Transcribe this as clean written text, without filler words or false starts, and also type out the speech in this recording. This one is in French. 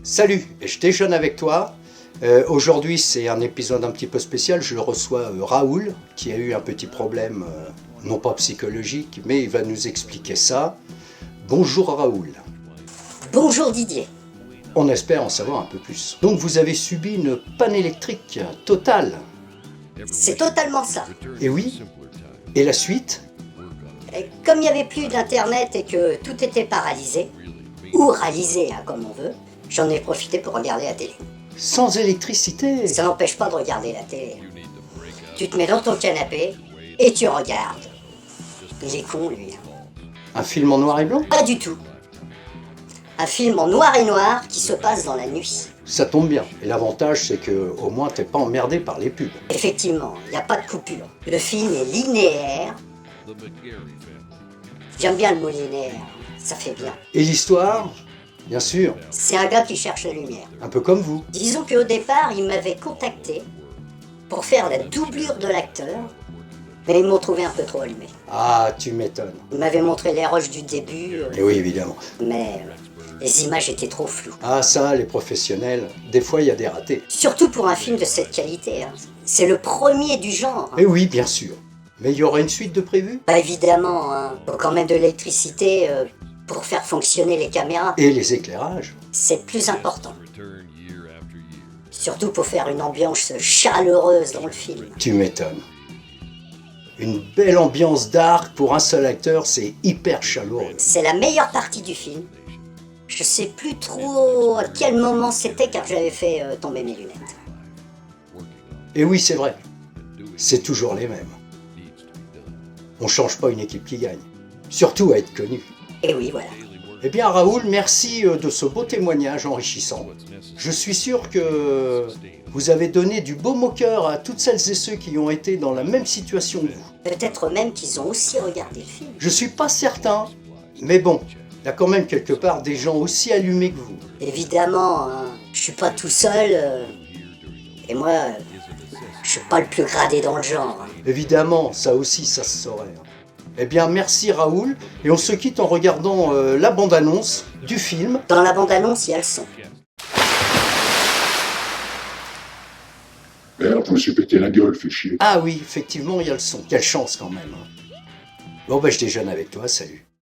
Salut, je déjeune avec toi. Aujourd'hui c'est un épisode un petit peu spécial, je reçois Raoul qui a eu un petit problème, non pas psychologique, mais il va nous expliquer ça. Bonjour Raoul. Bonjour Didier. On espère en savoir un peu plus. Donc vous avez subi une panne électrique totale. C'est totalement ça. Et oui, et la suite? Et comme il n'y avait plus d'internet et que tout était paralysé, ou réalisé comme on veut, j'en ai profité pour regarder la télé. Sans électricité? Ça n'empêche pas de regarder la télé. Tu te mets dans ton canapé et tu regardes. Il est con lui. Un film en noir et blanc? Pas du tout. Un film en noir et noir qui se passe dans la nuit. Ça tombe bien. Et l'avantage c'est que au moins t'es pas emmerdé par les pubs. Effectivement, il n'y a pas de coupure. Le film est linéaire. J'aime bien le mot linéaire, ça fait bien. Et l'histoire? Bien sûr, C'est un gars qui cherche la lumière. un peu comme vous. Disons qu'au départ, ils m'avaient contacté pour faire la doublure de l'acteur, mais ils m'ont trouvé un peu trop allumé. Ah, tu m'étonnes. Ils m'avaient montré les rushs du début, Et oui, évidemment. mais les images étaient trop floues. Ah ça, les professionnels, des fois il y a des ratés. Surtout pour un film de cette qualité. C'est le premier du genre. Et oui, bien sûr. Mais il y aura une suite de prévu? Bah évidemment, faut quand même de l'électricité pour faire fonctionner les caméras. Et les éclairages? C'est plus important. Surtout pour faire une ambiance chaleureuse dans le film. Tu m'étonnes. Une belle ambiance dark pour un seul acteur, c'est hyper chaleureux. C'est la meilleure partie du film. Je sais plus trop à quel moment c'était car j'avais fait tomber mes lunettes. Et oui, c'est vrai. C'est toujours les mêmes. On change pas une équipe qui gagne. Surtout à être connu. Et oui, voilà. Eh bien Raoul, merci de ce beau témoignage enrichissant. Je suis sûr que vous avez donné du baume au cœur à toutes celles et ceux qui ont été dans la même situation que vous. Peut-être même qu'ils ont aussi regardé le film. Je suis pas certain, mais bon, il y a quand même quelque part des gens aussi allumés que vous. Évidemment, je suis pas tout seul. Et moi, je suis pas le plus gradé dans le genre. Évidemment, ça aussi, ça se saurait. Eh bien, merci Raoul, et on se quitte en regardant la bande-annonce du film. Dans la bande-annonce, il y a le son. Merde, je me suis pété la gueule, fais chier. Ah oui, effectivement, il y a le son. Quelle chance quand même. Bon, je déjeune avec toi, salut.